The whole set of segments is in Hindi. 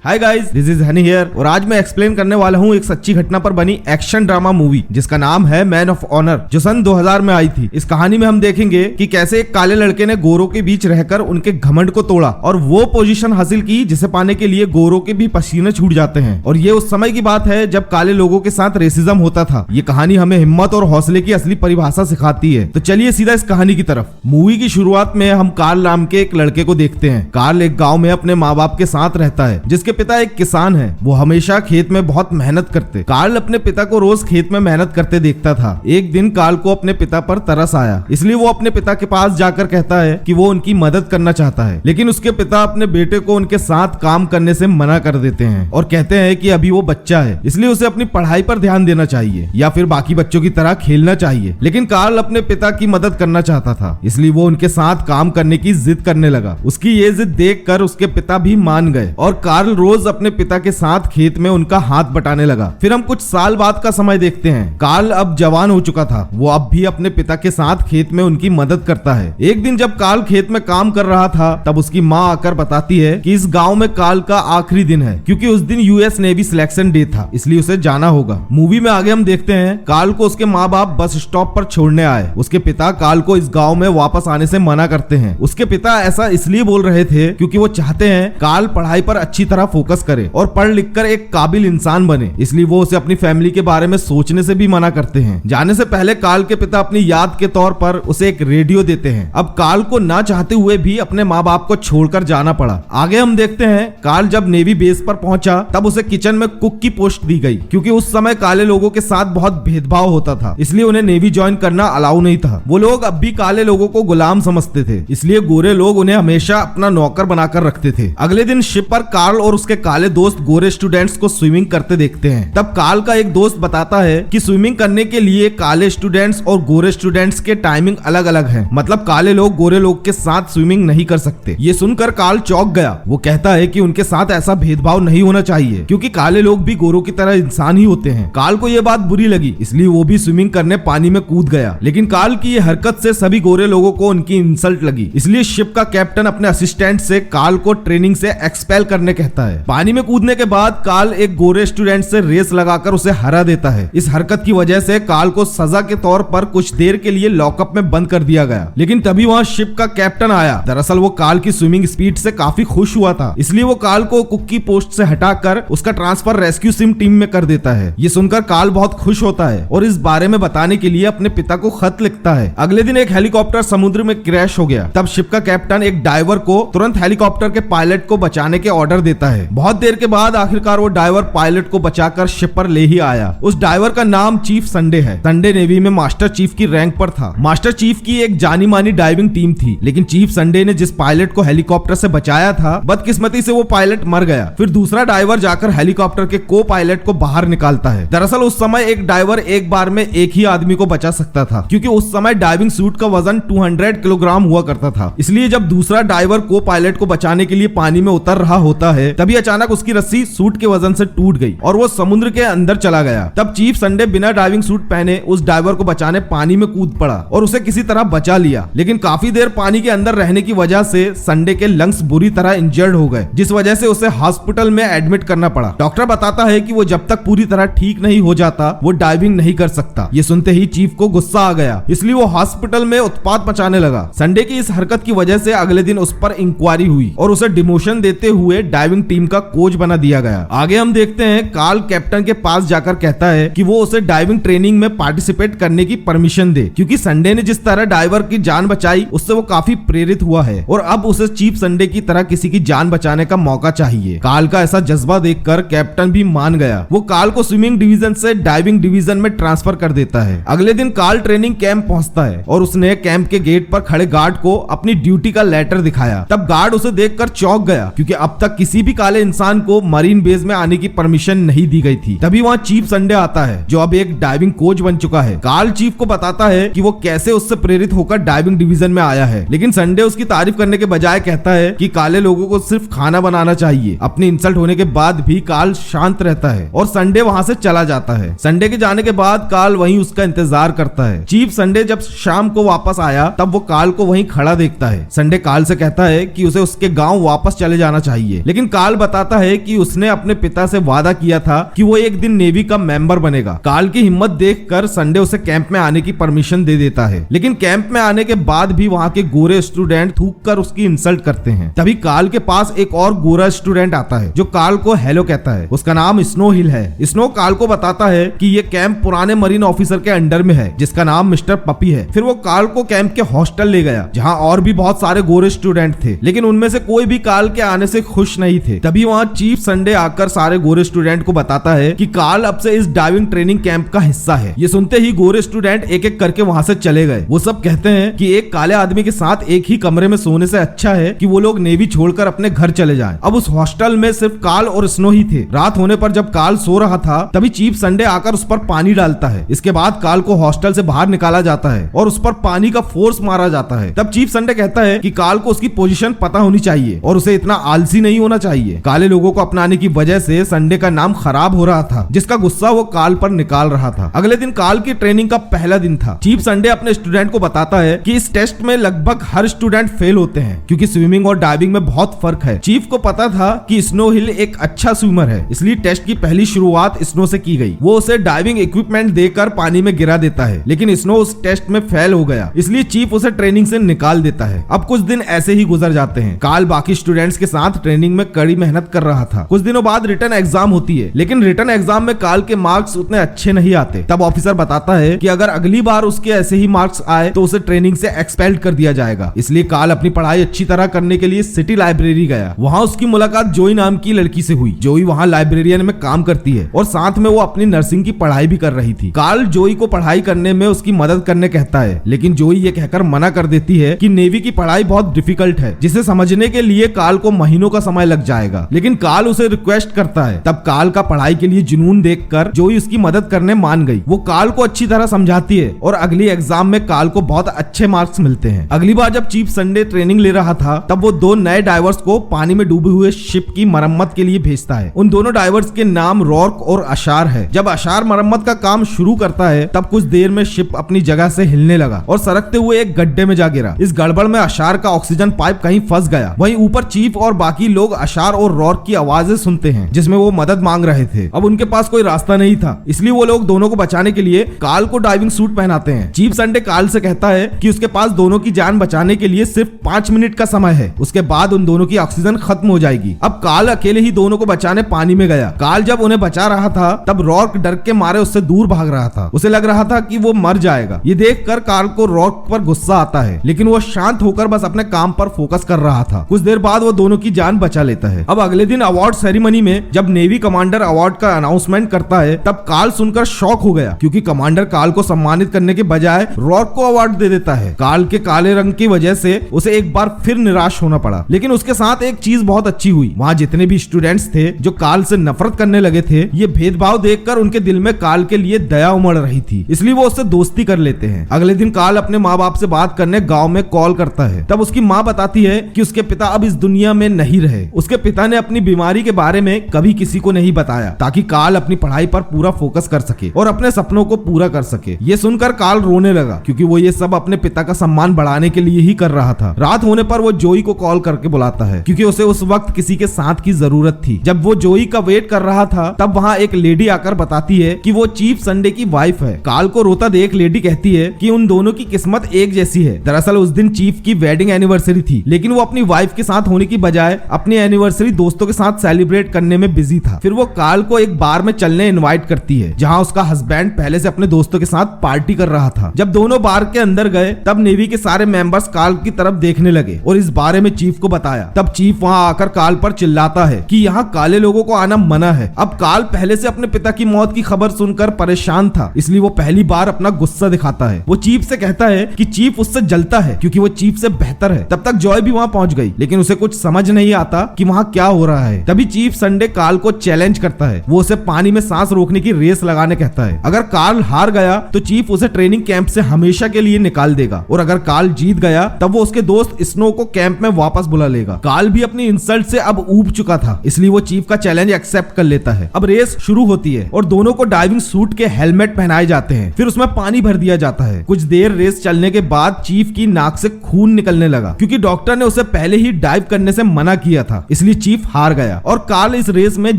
Hi guys, this is Honey here और आज मैं एक्सप्लेन करने वाला हूँ एक सच्ची घटना पर बनी एक्शन ड्रामा मूवी जिसका नाम है मैन ऑफ ऑनर, जो सन 2000 में आई थी। इस कहानी में हम देखेंगे कि कैसे एक काले लड़के ने गोरों के बीच रहकर उनके घमंड को तोड़ा और वो पोजीशन हासिल की जिसे पाने के लिए गोरों के भी पसीने छूट जाते हैं। और ये उस समय की बात है जब काले लोगों के साथ रेसिज्म होता था। ये कहानी हमें हिम्मत और हौसले की असली परिभाषा सिखाती है। तो चलिए सीधा इस कहानी की तरफ। मूवी की शुरुआत में हम कार्ल नाम के एक लड़के को देखते हैं। कार्ल एक गाँव में अपने माँ बाप के साथ रहता है, जिसके पिता एक किसान है। वो हमेशा खेत में बहुत मेहनत करते। कार्ल अपने पिता को रोज खेत में मेहनत करते देखता था। एक दिन कार्ल को अपने पिता पर तरस आया, इसलिए वो अपने पिता के पास जाकर कहता है कि वो उनकी मदद करना चाहता है। लेकिन उसके पिता अपने बेटे को उनके साथ काम करने से मना कर देते हैं और कहते हैं कि अभी वो बच्चा है, इसलिए उसे अपनी पढ़ाई पर ध्यान देना चाहिए या फिर बाकी बच्चों की तरह खेलना चाहिए। लेकिन कार्ल अपने पिता की मदद करना चाहता था, इसलिए वो उनके साथ काम करने की जिद करने लगा। उसकी ये जिद देखकर उसके पिता भी मान गए और कार्ल रोज अपने पिता के साथ खेत में उनका हाथ बटाने लगा। फिर हम कुछ साल बाद का समय देखते हैं। कार्ल अब जवान हो चुका था। वो अब भी अपने पिता के साथ खेत में उनकी मदद करता है। एक दिन जब कार्ल खेत में काम कर रहा था तब उसकी माँ आकर बताती है कि इस गांव में कार्ल का आखिरी दिन है, क्योंकि उस दिन यूएस नेवी सिलेक्शन डे था, इसलिए उसे जाना होगा। मूवी में आगे हम देखते हैं कार्ल को उसके माँ बाप बस स्टॉप पर छोड़ने आए। उसके पिता कार्ल को इस गाँव में वापस आने से मना करते हैं। उसके पिता ऐसा इसलिए बोल रहे थे क्योंकि वो चाहते हैं कार्ल पढ़ाई पर अच्छी तरह फोकस करे और पढ़ लिख कर एक काबिल इंसान बने, इसलिए वो उसे अपनी फैमिली के बारे में सोचने से भी मना करते हैं। जाने से पहले कार्ल के पिता अपनी याद के तौर पर उसे एक रेडियो देते हैं। अब कार्ल को ना चाहते हुए भी अपने माँ बाप को छोड़कर जाना पड़ा। आगे हम देखते हैं कार्ल जब नेवी बेस पर पहुंचा तब उसे किचन में कुक की पोस्ट दी गई, क्योंकि उस समय काले लोगों के साथ बहुत भेदभाव होता था, इसलिए उन्हें नेवी ज्वाइन करना अलाउ नहीं था। वो लोग अब भी काले लोगों को गुलाम समझते थे, इसलिए गोरे लोग उन्हें हमेशा अपना नौकर बनाकर रखते थे। अगले दिन शिप पर कार्ल और उसके काले दोस्त गोरे स्टूडेंट्स को स्विमिंग करते देखते हैं। तब कार्ल का एक दोस्त बताता है कि स्विमिंग करने के लिए काले स्टूडेंट्स और गोरे स्टूडेंट्स के टाइमिंग अलग अलग है, मतलब काले लोग गोरे लोग के साथ स्विमिंग नहीं कर सकते। ये सुनकर कार्ल चौंक गया। वो कहता है कि उनके साथ ऐसा भेदभाव नहीं होना चाहिए, क्योंकि काले लोग भी गोरों की तरह इंसान ही होते हैं। कार्ल को यह बात बुरी लगी, इसलिए वो भी स्विमिंग करने पानी में कूद गया। लेकिन कार्ल की ये हरकत से सभी गोरे लोगों को उनकी इंसल्ट लगी, इसलिए शिप का कैप्टन अपने असिस्टेंट से कार्ल को ट्रेनिंग से एक्सपेल करने कहता है। पानी में कूदने के बाद कार्ल एक गोरे स्टूडेंट से रेस लगाकर उसे हरा देता है। इस हरकत की वजह से कार्ल को सजा के तौर पर कुछ देर के लिए लॉकअप में बंद कर दिया गया। लेकिन तभी वहां शिप का कैप्टन आया। दरअसल वो कार्ल की स्विमिंग स्पीड से काफी खुश हुआ था, इसलिए वो कार्ल को कुक की पोस्ट से हटाकर उसका ट्रांसफर रेस्क्यू सिम टीम में कर देता है। ये सुनकर कार्ल बहुत खुश होता है और इस बारे में बताने के लिए अपने पिता को खत लिखता है। अगले दिन एक हेलीकॉप्टर समुद्र में क्रैश हो गया। तब शिप का कैप्टन एक डाइवर को तुरंत हेलीकॉप्टर के पायलट को बचाने के ऑर्डर देता है। बहुत देर के बाद आखिरकार वो डाइवर पायलट को बचाकर शिप पर ले ही आया। उस डाइवर का नाम चीफ संडे है। संडे नेवी में मास्टर चीफ की रैंक पर था। मास्टर चीफ की एक जानी मानी डाइविंग टीम थी, लेकिन चीफ संडे ने जिस पायलट को हेलीकॉप्टर से बचाया था, बदकिस्मती से वो पायलट मर गया। फिर दूसरा डाइवर जाकर हेलीकॉप्टर के को पायलट को बाहर निकालता है। दरअसल उस समय एक डाइवर एक बार में एक ही आदमी को बचा सकता था, क्योंकि उस समय डाइविंग सूट का वजन 200 किलोग्राम हुआ करता था। इसलिए जब दूसरा डाइवर को पायलट को बचाने के लिए पानी में उतर रहा होता है, तभी अचानक उसकी रस्सी सूट के वजन से टूट गई और वो समुद्र के अंदर चला गया। तब चीफ संडे बिना डाइविंग सूट पहने उस डाइवर को बचाने पानी में कूद पड़ा और उसे किसी तरह बचा लिया। लेकिन काफी देर पानी के अंदर रहने की वजह से संडे के लंग्स बुरी तरह इंजर्ड हो गए, जिस वजह से उसे हॉस्पिटल में एडमिट करना पड़ा। डॉक्टर बताता है कि वो जब तक पूरी तरह ठीक नहीं हो जाता वो डाइविंग नहीं कर सकता। ये सुनते ही चीफ को गुस्सा आ गया, इसलिए वो हॉस्पिटल में उत्पात मचाने लगा। संडे की इस हरकत की वजह से अगले दिन उस पर इंक्वायरी हुई और उसे डिमोशन देते हुए डाइविंग टीम का कोच बना दिया गया। आगे हम देखते हैं कार्ल कैप्टन के पास जाकर कहता है कि वो उसे डाइविंग ट्रेनिंग में पार्टिसिपेट करने की परमिशन दे, क्योंकि संडे ने जिस तरह डाइवर की जान बचाई उससे वो काफी प्रेरित हुआ है और अब उसे चीफ संडे की तरह किसी की जान बचाने का मौका चाहिए। कार्ल का ऐसा जज्बा देखकर कैप्टन भी मान गया। वो कार्ल को स्विमिंग डिवीजन से डाइविंग डिवीजन में ट्रांसफर कर देता है। अगले दिन कार्ल ट्रेनिंग कैंप पहुंचता है और उसने कैंप के गेट पर खड़े गार्ड को अपनी ड्यूटी का लेटर दिखाया। तब गार्ड उसे देखकर चौंक गया, क्योंकि अब तक किसी भी काले इंसान को मरीन बेस में आने की परमिशन नहीं दी गई थी। तभी वहाँ चीफ संडे आता है, जो अब एक डाइविंग कोच बन चुका है। कार्ल चीफ को बताता है कि वो कैसे उससे प्रेरित होकर डाइविंग डिवीजन में आया है, लेकिन संडे उसकी तारीफ करने के बजाय कहता है कि काले लोगों को सिर्फ खाना बनाना चाहिए। अपनी इंसल्ट होने के बाद भी कार्ल शांत रहता है और संडे वहाँ से चला जाता है। संडे के जाने के बाद कार्ल वहीं उसका इंतजार करता है। चीफ संडे जब शाम को वापस आया तब वो कार्ल को वहीं खड़ा देखता है। संडे कार्ल से कहता है कि उसे उसके गाँव वापस चले जाना चाहिए, लेकिन कार्ल काल बताता है कि उसने अपने पिता से वादा किया था कि वो एक दिन नेवी का मेंबर बनेगा। काल की हिम्मत देखकर संडे उसे कैंप में आने की परमिशन दे देता है, लेकिन कैंप में आने के बाद भी वहाँ के गोरे स्टूडेंट थूक कर उसकी इंसल्ट करते हैं। तभी काल के पास एक और गोरा स्टूडेंट आता है जो काल को हेलो कहता है। उसका नाम स्नो हिल है। स्नो काल को बताता है कि ये कैंप पुराने मरीन ऑफिसर के अंडर में है जिसका नाम मिस्टर पपी है। फिर वो काल को कैंप के हॉस्टल ले गया जहाँ और भी बहुत सारे गोरे स्टूडेंट थे, लेकिन उनमें से कोई भी काल के आने से खुश नहीं थे। तभी वहाँ चीफ संडे आकर सारे गोरे स्टूडेंट को बताता है कि काल अब से इस डाइविंग ट्रेनिंग कैंप का हिस्सा है। ये सुनते ही गोरे स्टूडेंट एक एक करके वहाँ से चले गए। वो सब कहते हैं कि एक काले आदमी के साथ एक ही कमरे में सोने से अच्छा है कि वो लोग नेवी छोड़कर अपने घर चले जाएं। अब उस हॉस्टल में सिर्फ काल और स्नो ही थे। रात होने पर जब काल सो रहा था तभी चीफ संडे आकर उस पर पानी डालता है। इसके बाद काल को हॉस्टल से बाहर निकाला जाता है और उस पर पानी का फोर्स मारा जाता है। तब चीफ संडे कहता है कि काल को उसकी पोजीशन पता होनी चाहिए और उसे इतना आलसी नहीं होना चाहिए। काले लोगों को अपनाने की वजह से संडे का नाम खराब हो रहा था, जिसका गुस्सा वो काल पर निकाल रहा था। अगले दिन काल की ट्रेनिंग का पहला दिन था। चीफ संडे अपने स्टूडेंट को बताता है कि इस टेस्ट में लगभग हर स्टूडेंट फेल होते हैं क्योंकि स्विमिंग और डाइविंग में बहुत फर्क है। चीफ को पता था कि स्नो हिल एक अच्छा स्विमर है, इसलिए टेस्ट की पहली शुरुआत स्नो से की गई। वो उसे डाइविंग इक्विपमेंट देकर पानी में गिरा देता है, लेकिन स्नो उस टेस्ट में फेल हो गया, इसलिए चीफ उसे ट्रेनिंग से निकाल देता है। अब कुछ दिन ऐसे ही गुजर जाते हैं। काल बाकी स्टूडेंट्स के साथ ट्रेनिंग में कड़ी मेहनत कर रहा था। कुछ दिनों बाद रिटर्न एग्जाम होती है, लेकिन रिटर्न एग्जाम में काल के मार्क्स उतने अच्छे नहीं आते। तब ऑफिसर बताता है कि अगर अगली बार उसके ऐसे ही मार्क्स आए तो उसे ट्रेनिंग से एक्सपेल कर दिया जाएगा। इसलिए काल अपनी पढ़ाई अच्छी तरह करने के लिए सिटी लाइब्रेरी गया। वहाँ उसकी मुलाकात जोई नाम की लड़की से हुई। जोई वहाँ लाइब्रेरियन में काम करती है और साथ में वो अपनी नर्सिंग की पढ़ाई भी कर रही थी। काल जोई को पढ़ाई करने में उसकी मदद करने कहता है, लेकिन जोई ये कहकर मना कर देती है कि नेवी की पढ़ाई बहुत डिफिकल्ट है, जिसे समझने के लिए काल को महीनों का समय लग जाएगा। लेकिन काल उसे रिक्वेस्ट करता है। तब काल का पढ़ाई के लिए जुनून देखकर जोई उसकी मदद करने मान गई। वो काल को अच्छी तरह समझाती है और अगली एग्जाम में काल को बहुत अच्छे मार्क्स मिलते हैं। अगली बार जब चीफ संडे ट्रेनिंग ले रहा था तब वो दो नए डाइवर्स को पानी में डूबे हुए शिप की मरम्मत के लिए भेजता है। उन दोनों डाइवर्स के नाम रॉर्क और अशार है। जब अशार मरम्मत का काम शुरू करता है तब कुछ देर में शिप अपनी जगह से हिलने लगा और सरकते हुए एक गड्ढे में जा गिरा। इस गड़बड़ में अशार का ऑक्सीजन पाइप कहीं फंस गया। वहीं ऊपर चीफ और बाकी लोग अशार और रॉर्क की आवाजें सुनते हैं जिसमें वो मदद मांग रहे थे। अब उनके पास कोई रास्ता नहीं था, इसलिए वो लोग दोनों को बचाने के लिए काल को डाइविंग सूट पहनाते हैं। चीफ संडे काल से कहता है कि उसके पास दोनों की जान बचाने के लिए सिर्फ 5 मिनट का समय है, उसके बाद उन दोनों की ऑक्सीजन खत्म हो जाएगी। अब काल अकेले ही दोनों को बचाने पानी में गया। काल जब उन्हें बचा रहा था तब रॉर्क डर के मारे उससे दूर भाग रहा था। उसे लग रहा था कि वो मर जाएगा। ये देखकर काल को रॉर्क पर गुस्सा आता है, लेकिन वो शांत होकर बस अपने काम पर फोकस कर रहा था। कुछ देर बाद वो दोनों की जान बचा लेता है। अब अगले दिन अवार्ड सेरेमनी में जब नेवी कमांडर अवार्ड का अनाउंसमेंट करता है तब काल सुनकर शॉक हो गया, क्योंकि कमांडर काल को सम्मानित करने के बजाय रॉर्क को अवार्ड दे देता है। काल के काले रंग की वजह से उसे एक बार फिर निराश होना पड़ा, लेकिन उसके साथ एक चीज बहुत अच्छी हुई। वहाँ जितने भी स्टूडेंट्स थे जो काल से नफरत करने लगे थे, ये भेदभाव देखकर उनके दिल में काल के लिए दया उमड़ रही थी, इसलिए वो उससे दोस्ती कर लेते हैं। अगले दिन काल अपने माँ बाप से बात करने गाँव में कॉल करता है। तब उसकी माँ बताती है कि उसके पिता अब इस दुनिया में नहीं रहे। उसके पिता ने अपनी बीमारी के बारे में कभी किसी को नहीं बताया ताकि काल अपनी पढ़ाई पर पूरा फोकस कर सके और अपने सपनों को पूरा कर सके। ये सुनकर काल रोने लगा, क्योंकि वो ये सब अपने पिता का सम्मान बढ़ाने के लिए ही कर रहा था। रात होने पर वो जोई को कॉल करके बुलाता है, क्योंकि उसे उस वक्त किसी के साथ की जरूरत थी। जब वो जोई का वेट कर रहा था तब वहाँ एक लेडी आकर बताती है कि वो चीफ संडे की वाइफ है। काल को रोता देख लेडी कहती है कि उन दोनों की किस्मत एक जैसी है। दरअसल उस दिन चीफ की वेडिंग एनिवर्सरी थी, लेकिन वो अपनी वाइफ के साथ होने की बजाय अपनी एनिवर्सरी दोस्तों के साथ सेलिब्रेट करने में बिजी था। फिर वो काल को एक बार में चलने इनवाइट करती है, जहाँ उसका हस्बैंड पहले से अपने दोस्तों के साथ पार्टी कर रहा था। जब दोनों बार के अंदर गए तब नेवी के सारे मेंबर्स काल की तरफ देखने लगे और इस बारे में चीफ को बताया। तब चीफ वहाँ आकर काल पर चिल्लाता है कि यहाँ काले लोगों को आना मना है। अब काल पहले से अपने पिता की मौत की खबर सुनकर परेशान था, इसलिए वो पहली बार अपना गुस्सा दिखाता है। वो चीफ से कहता है कि चीफ उससे जलता है क्योंकि वो चीफ से बेहतर है। तब तक जॉय भी वहाँ पहुंच गई, लेकिन उसे कुछ समझ नहीं आता कि वहाँ क्या हो रहा है। तभी चीफ संडे काल को चैलेंज करता है। वो उसे पानी में सांस रोकने की रेस लगाने कहता है। अगर काल हार गया तो चीफ उसे ट्रेनिंग कैंप से हमेशा के लिए निकाल देगा, और अगर काल जीत गया तब वो उसके दोस्त स्नो को कैंप में वापस बुला लेगा। काल भी अपनी इंसल्ट से अब ऊब चुका था, इसलिए वो चीफ का चैलेंज एक्सेप्ट कर लेता है। अब रेस शुरू होती है और दोनों को डाइविंग सूट के हेलमेट पहनाए जाते हैं। फिर उसमें पानी भर दिया जाता है। कुछ देर रेस चलने के बाद चीफ की नाक से खून निकलने लगा, क्योंकि डॉक्टर ने उसे पहले ही डाइव करने से मना किया था। इसलिए चीफ हार गया और कार्ल इस रेस में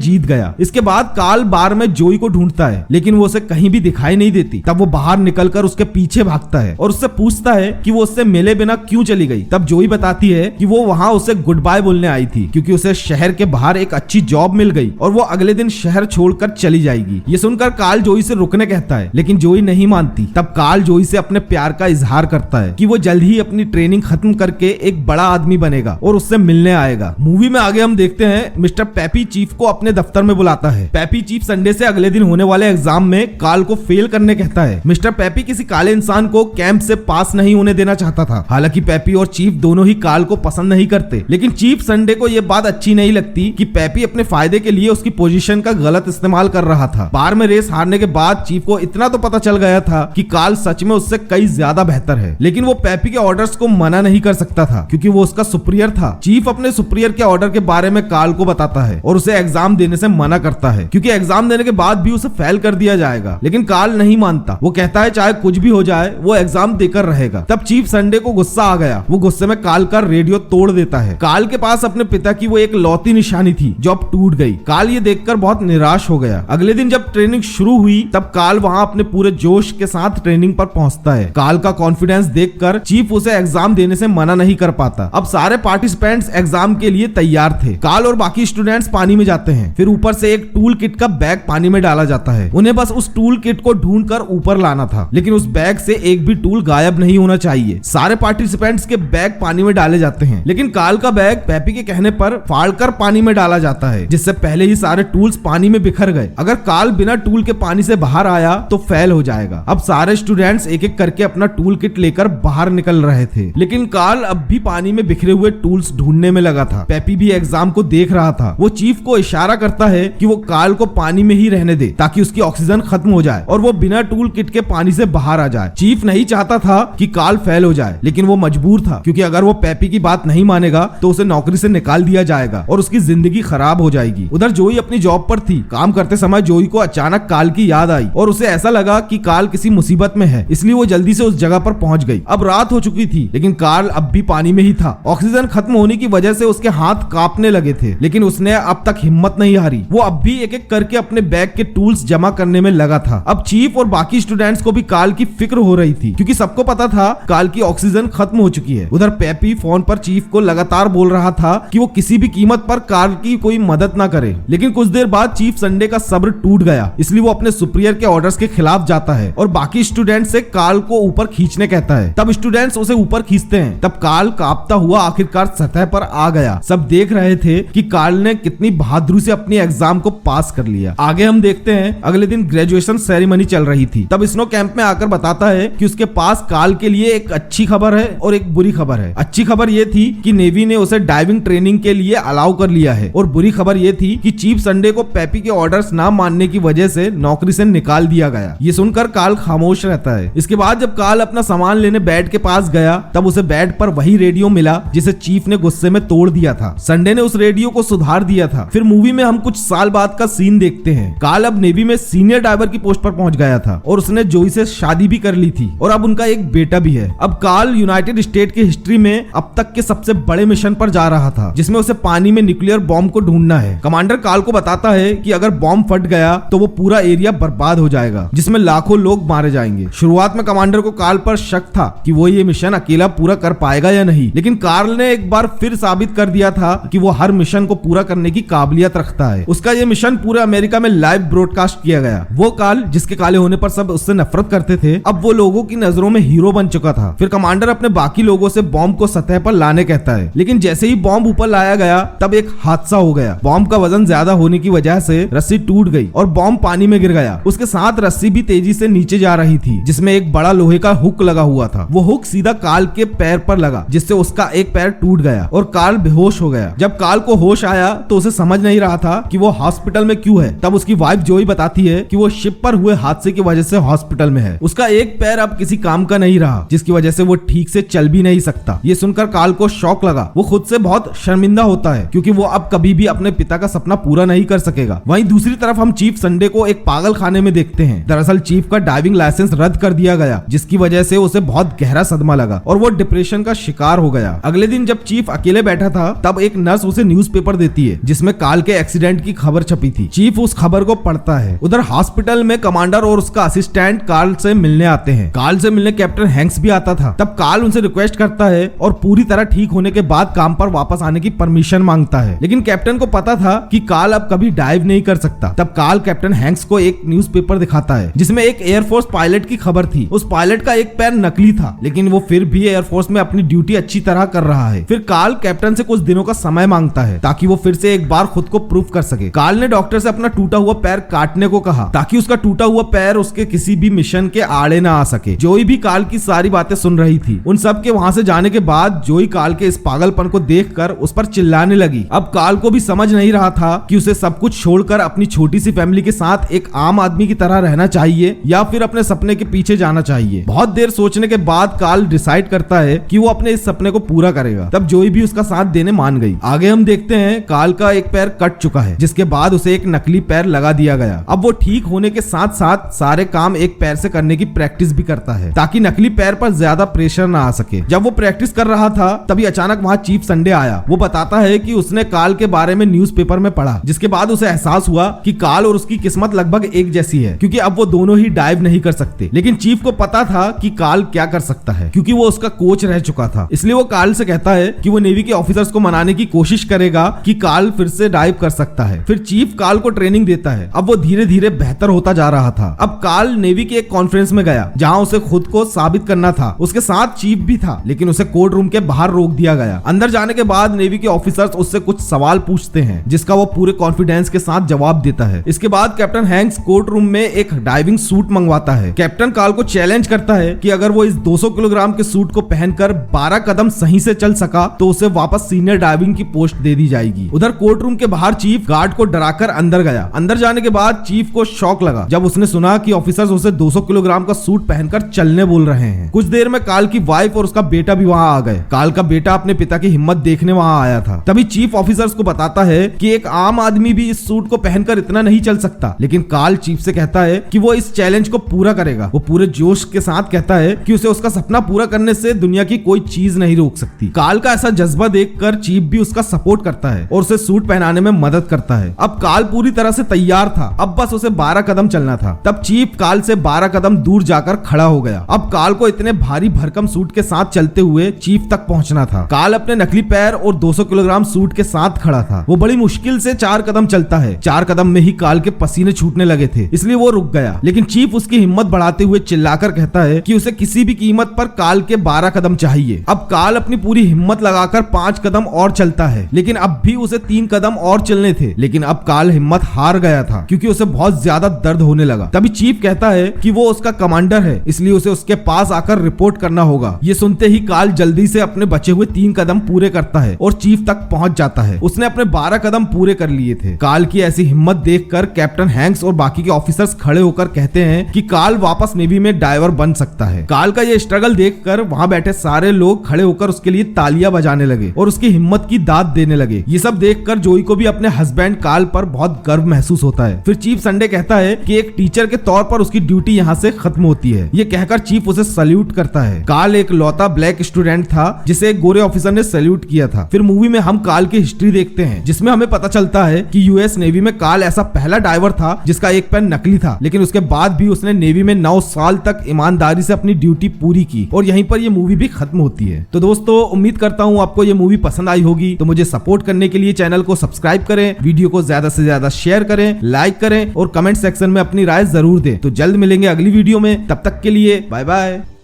जीत गया। इसके बाद कार्ल बार में जोई को ढूंढता है, लेकिन वो उसे कहीं भी दिखाई नहीं देती। तब वो बाहर निकलकर उसके पीछे भागता है और उससे पूछता है कि वो उससे मिले बिना क्यों चली गई। तब जोई बताती है कि वो वहां उसे गुड बाय बोलने आई थी, क्योंकि उसे शहर के बाहर एक अच्छी जॉब मिल गई और वो अगले दिन शहर छोड़कर चली जाएगी। ये सुनकर कार्ल जोई से रुकने कहता है, लेकिन जोई नहीं मानती। तब कार्ल जोई से अपने प्यार का इजहार करता है कि वो जल्द ही अपनी ट्रेनिंग खत्म करके एक बड़ा आदमी बनेगा और उससे मिलने आएगा। मूवी में आगे हम देखते हैं मिस्टर पेपी चीफ को अपने दफ्तर में बुलाता है। पेपी चीफ संडे से अगले दिन होने वाले एग्जाम में कार्ल को फेल करने कहता है। मिस्टर पेपी किसी काले इंसान को कैंप से पास नहीं होने देना चाहता था। हालांकि पेपी और चीफ दोनों ही कार्ल को पसंद नहीं करते, लेकिन चीफ संडे को यह बात अच्छी नहीं लगती कि पेपी अपने फायदे के लिए उसकी पोजीशन का गलत इस्तेमाल कर रहा था। बार में रेस हारने के बाद चीफ को इतना तो पता चल गया था कि कार्ल सच में उससे कई ज्यादा बेहतर है, लेकिन वो पेपी के ऑर्डर्स को मना नहीं कर सकता था क्योंकि वो उसका सुपीरियर था। चीफ अपने सुपीरियर के ऑर्डर के बारे में कार्ल को बताता है और उसे एग्जाम देने से मना करता है, क्योंकि एग्जाम देने के बाद भी उसे फेल कर दिया जाएगा। लेकिन कार्ल नहीं मानता। वो कहता है चाहे कुछ भी हो जाए वो एग्जाम देकर रहेगा। तब चीफ संडे को गुस्सा आ गया। वो गुस्से में कार्ल का रेडियो तोड़ देता है। कार्ल के पास अपने पिता की वो एक लौती निशानी थी जो अब टूट गई। कार्ल ये देखकर बहुत निराश हो गया। अगले दिन जब ट्रेनिंग शुरू हुई तब कार्ल वहां अपने पूरे जोश के साथ ट्रेनिंग पर पहुंचता है। कार्ल का कॉन्फिडेंस देखकर चीफ उसे एग्जाम देने से मना नहीं कर पाता। अब सारे पार्टिसिपेंट्स एग्जाम के लिए तैयार थे। कार्ल और बाकी स्टूडेंट्स पानी में जाते हैं। फिर ऊपर से एक टूल किट का बैग पानी में डाला जाता है। उन्हें बस उस टूल किट को ढूंढकर ऊपर लाना था, लेकिन उस बैग से एक भी टूल गायब नहीं होना चाहिए। सारे पार्टिसिपेंट्स के बैग पानी में डाले जाते हैं, लेकिन कार्ल का बैग पेपी के कहने पर फाड़कर पानी में डाला जाता है, जिससे पहले ही सारे टूल्स पानी में बिखर गए। अगर कार्ल बिना टूल के पानी से बाहर आया तो फेल हो जाएगा। अब सारे स्टूडेंट्स एक एक करके अपना टूल किट लेकर बाहर निकल रहे थे, लेकिन कार्ल अब भी पानी में बिखरे हुए टूल्स ढूंढने में लगा था। पेपी भी एग्जाम को देख रहा था। वो चीफ को इशारा करता है कि वो कार्ल को पानी में ही रहने दे ताकि उसकी ऑक्सीजन खत्म हो जाए और वो बिना टूल किट के पानी से बाहर आ जाए। चीफ नहीं चाहता था कि कार्ल फेल हो जाए, लेकिन वो मजबूर था, क्योंकि अगर वो पेपी की बात नहीं मानेगा तो उसे नौकरी से निकाल दिया जाएगा और उसकी जिंदगी खराब हो जाएगी। उधर जोई अपनी जॉब पर थी। काम करते समय जोई को अचानक कार्ल की याद आई और उसे ऐसा लगा कि कार्ल किसी मुसीबत में है, इसलिए वो जल्दी से उस जगह पर पहुंच गई। अब रात हो चुकी थी, लेकिन कार्ल अब भी पानी में ही था। ऑक्सीजन खत्म होने की वजह से उसके हाथ कांपने लगे थे, लेकिन उसने अब तक हिम्मत नहीं हारी। वो अब भी एक एक करके अपने बैग के टूल्स जमा करने में लगा था। अब चीफ और बाकी स्टूडेंट्स को भी कार्ल की फिक्र हो रही थी, क्योंकि सबको पता था कार्ल की ऑक्सीजन खत्म हो चुकी है। उधर पेपी फोन पर चीफ को लगातार बोल रहा था कि वो किसी भी कीमत पर कार्ल की कोई मदद ना करे। लेकिन कुछ देर बाद चीफ संडे का सब्र टूट गया, इसलिए वो अपने सुपीरियर के ऑर्डर्स के खिलाफ जाता है और बाकी स्टूडेंट्स से कार्ल को ऊपर खींचने कहता है। तब स्टूडेंट्स उसे ऊपर खींचते हैं। तब कार्ल कांपता हुआ आखिरकार सतह पर आ गया। सब देख रहे थे कि कार्ल ने कितनी बहादुरी से अपनी एग्जाम को पास कर लिया। आगे हम देखते हैं अगले दिन ग्रेजुएशन सेरेमनी चल रही थी। तब स्नो कैंप में आकर बताता है कि उसके पास कार्ल के लिए एक अच्छी खबर है और एक बुरी खबर है। अच्छी खबर ये थी कि नेवी ने उसे डाइविंग ट्रेनिंग के लिए अलाउ कर लिया है, और बुरी खबर ये थी कि चीफ संडे को पेपी के ऑर्डर्स ना मानने की वजह से नौकरी से निकाल दिया गया। ये सुनकर कार्ल खामोश रहता है। इसके बाद जब कार्ल अपना सामान लेने बेड के पास गया तब उसे बेड पर वही रेडियो मिला जिसे चीफ ने गुस्से में तोड़ दिया था। संडे ने उस रेडियो को सुधार दिया था। फिर मूवी में हम कुछ साल बाद का सीन देखते हैं। कार्ल अब नेवी में सीनियर डाइवर की पोस्ट पर पहुंच गया था और उसने जोई से शादी भी कर ली थी और अब उनका एक बेटा भी है। अब कार्ल यूनाइटेड स्टेट की हिस्ट्री में अब तक के सबसे बड़े मिशन पर जा रहा था, जिसमें उसे पानी में न्यूक्लियर बॉम्ब को ढूंढना है। कमांडर कार्ल को बताता है कि अगर बॉम्ब फट गया तो वो पूरा एरिया बर्बाद हो जाएगा, जिसमें लाखों लोग मारे जाएंगे। शुरुआत में कमांडर को कार्ल पर शक था कि वो ये मिशन अकेला पूरा कर पाएगा या नहीं, लेकिन कार्ल ने एक बार फिर साबित कर दिया था कि वो हर मिशन को पूरा करने की काबिलियत रखता है। उसका ये मिशन पूरे अमेरिका में लाइव ब्रॉडकास्ट किया गया। वो कार्ल जिसके काले होने पर सब उससे नफरत करते थे, अब वो लोगों की नजरों में हीरो बन चुका था। फिर कमांडर अपने बाकी लोगों से बॉम्ब को सतह पर लाने कहता है, लेकिन जैसे ही बॉम्ब ऊपर लाया गया तब एक हादसा हो गया। बॉम्ब का वजन ज्यादा होने की वजह से रस्सी टूट गई और बॉम्ब पानी में गिर गया। उसके साथ रस्सी भी तेजी से नीचे जा रही थी, जिसमें एक बड़ा लोहे का हुक लगा हुआ था। वो हुक सीधा कार्ल के पैर पर लगा, जिससे उसका एक पैर टूट गया और कार्ल बेहोश हो गया। जब कार्ल को होश आया तो उसे समझ नहीं रहा था कि वो हॉस्पिटल में क्यों है। तब उसकी वाइफ जोई बताती है कि वो शिप पर हुए हादसे की वजह से हॉस्पिटल में है। उसका एक पैर अब किसी काम का नहीं रहा, जिसकी वजह से वो ठीक से चल भी नहीं सकता। ये सुनकर कार्ल को शॉक लगा। वो खुद से बहुत शर्मिंदा होता है, क्योंकि वो अब कभी भी अपने पिता का सपना पूरा नहीं कर सकेगा। वहीं दूसरी तरफ हम चीफ संडे को एक पागल खाने में देखते हैं। दरअसल चीफ का डाइविंग लाइसेंस रद्द कर दिया गया, जिसकी वजह से उसे बहुत गहरा सदमा लगा और वो डिप्रेशन का शिकार हो गया। अगले दिन जब चीफ अकेले बैठा था तब एक नर्स उसे न्यूज़पेपर देती है जिसमें काल के एक्सीडेंट की खबर छपी थी। चीफ उस खबर को पढ़ता है। उधर हॉस्पिटल में कमांडर और उसका असिस्टेंट काल से मिलने आते हैं। काल से मिलने कैप्टन हैंक्स भी आता था। तब काल उनसे रिक्वेस्ट करता है और पूरी तरह ठीक होने के बाद काम पर वापस आने की परमिशन मांगता है, लेकिन कैप्टन को पता था कि काल अब कभी डाइव नहीं कर सकता। तब काल कैप्टन हैंक्स को एक न्यूज़पेपर दिखाता है जिसमें एक एयरफोर्स पायलट की खबर थी। उस पायलट का एक पैर नकली था, लेकिन वो फिर भी एयरफोर्स में अपनी ड्यूटी अच्छी तरह कर रहा है। फिर काल कैप्टन से कुछ दिनों का समय मांगता है ताकि वो फिर से एक बार खुद को प्रूव कर सके। काल ने डॉक्टर से अपना टूटा हुआ पैर काटने को कहा ताकि उसका टूटा हुआ पैर उसके किसी भी मिशन के आड़े ना आ सके। जोई भी काल की सारी बातें सुन रही थी। उन सब के वहां से जाने के बाद जोई काल के इस पागलपन को देखकर उस पर चिल्लाने लगी। अब काल को भी समझ नहीं रहा था कि उसे सब कुछ छोड़कर अपनी छोटी सी फैमिली के साथ एक आम आदमी की तरह रहना चाहिए या फिर अपने सपने के पीछे जाना चाहिए। बहुत देर सोचने के बाद काल डिसाइड करता है कि वो अपने इस सपने को पूरा करेगा। तब जोई भी उसका साथ देने मान गई। आगे हम देखते हैं काल का एक पैर कट चुका है, जिसके बाद उसे एक नकली पैर लगा दिया गया। अब वो ठीक होने के साथ साथ सारे काम एक पैर से करने की प्रैक्टिस भी करता है ताकि नकली पैर पर ज्यादा प्रेशर ना आ सके। जब वो प्रैक्टिस कर रहा था तभी अचानक वहाँ चीफ संडे आया। वो बताता है कि उसने काल के बारे में न्यूज़पेपर में पढ़ा, जिसके बाद उसे एहसास हुआ कि काल और उसकी किस्मत लगभग एक जैसी है, क्योंकि अब वो दोनों ही डाइव नहीं कर सकते। लेकिन चीफ को पता था कि काल क्या कर सकता है, क्योंकि वो उसका कोच रह चुका था। इसलिए वो काल से कहता है कि वो नेवी के ऑफिसर्स को मनाने की कोशिश करेगा कि काल फिर से डाइव कर सकता है। फिर चीफ काल को ट्रेनिंग देता है। अब वो धीरे धीरे बेहतर होता जा रहा था। अब काल नेवी के एक कॉन्फ्रेंस में गया जहां उसे खुद को साबित करना था। उसके साथ चीफ भी था, लेकिन उसे कोर्ट रूम के बाहर रोक दिया गया। अंदर जाने के बाद नेवी के ऑफिसर्स उससे कुछ सवाल पूछते हैं, जिसका वो पूरे कॉन्फिडेंस के साथ जवाब देता है। इसके बाद कैप्टन हैंक्स कोर्ट रूम में एक डाइविंग सूट मंगवाता है। कैप्टन काल को चैलेंज करता है कि अगर वो इस 200 किलोग्राम के सूट को पहनकर 12 कदम सही से चल सका तो उसे वापस सीनियर डाइविंग की पोस्ट दे दी जाएगी। उधर कोर्ट रूम के बाहर चीफ गार्ड को डराकर अंदर गया। अंदर जाने के बाद चीफ को शॉक लगा जब उसने सुना कि ऑफिसर्स उसे 200 किलोग्राम का सूट पहनकर चलने बोल रहे हैं। कुछ देर में काल की वाइफ और उसका बेटा भी वहां आ गए। काल का बेटा अपने पिता की हिम्मत देखने वहां आया था। तभी चीफ ऑफिसर्स को बताता है कि एक आम आदमी भी इस सूट को पहनकर इतना नहीं चल सकता, लेकिन काल चीफ से कहता है कि वो इस चैलेंज को पूरा करेगा। वो पूरे जोश के साथ कहता है कि उसे उसका सपना पूरा करने से दुनिया की कोई चीज नहीं रोक सकती। काल का ऐसा जज्बा देखकर चीफ भी उसका सपोर्ट करता है और उसे सूट पहनाने में मदद करता है। अब काल पूरी तरह से तैयार था। अब बस उसे 12 कदम चलना था। तब चीफ काल से 12 कदम दूर जाकर खड़ा हो गया। अब काल को इतने भारी भरकम सूट के साथ चलते हुए चीफ तक पहुंचना था। काल अपने नकली पैर और 200 किलोग्राम सूट के साथ खड़ा था। वो बड़ी मुश्किल से 4 कदम चलता है। 4 कदम में ही काल के पसीने छूटने लगे थे, इसलिए वो रुक गया। लेकिन चीफ उसकी हिम्मत बढ़ाते हुए चिल्लाकर कहता है कि उसे किसी भी कीमत पर काल के 12 कदम चाहिए। अब काल अपनी पूरी हिम्मत लगाकर 5 कदम और चलता है, लेकिन अब भी उसे 3 कदम और चलने थे। लेकिन अब काल हिम्मत हार गया था क्योंकि उसे बहुत ज्यादा दर्द होने लगा। तभी चीफ कहता है कि वो उसका कमांडर है, इसलिए उसे उसके पास आकर रिपोर्ट करना होगा। ये सुनते ही काल जल्दी से अपने बचे हुए 3 कदम पूरे करता है और चीफ तक पहुंच जाता है। उसने अपने 12 कदम पूरे कर लिए थे। काल की ऐसी हिम्मत देखकर कैप्टन हैंक्स और बाकी के ऑफिसर्स खड़े होकर कहते हैं कि काल वापस नेवी में डाइवर बन सकता है। काल का ये स्ट्रगल देखकर वहां बैठे सारे लोग खड़े होकर उसके लिए तालियां बजाने लगे और उसकी हिम्मत की दाद देने लगे। ये सब देखकर जोई को भी अपने हस्बैंड काल पर बहुत गर्व महसूस होता है। फिर चीफ संडे कहता है कि एक टीचर के तौर पर उसकी ड्यूटी यहाँ से खत्म होती है। ये कहकर चीफ उसे सल्यूट करता है। काल एक लौता ब्लैक स्टूडेंट था जिसे एक गोरे ऑफिसर ने सल्यूट किया था। फिर मूवी में हम काल की हिस्ट्री देखते हैं, जिसमें हमें पता चलता है कि यूएस नेवी में काल ऐसा पहला डाइवर था जिसका एक पैर नकली था, लेकिन उसके बाद भी उसने नेवी में 9 साल तक ईमानदारी से अपनी ड्यूटी पूरी की और यहीं पर ये मूवी भी खत्म होती है। तो दोस्तों, उम्मीद करता हूँ आपको ये मूवी पसंद आई होगी। तो मुझे सपोर्ट करने के लिए चैनल को सब्सक्राइब करें, वीडियो को ज्यादा से ज्यादा शेयर करें, लाइक करें और कमेंट सेक्शन में अपनी राय जरूर दें। तो जल्द मिलेंगे अगली वीडियो में, तब तक के लिए बाय बाय।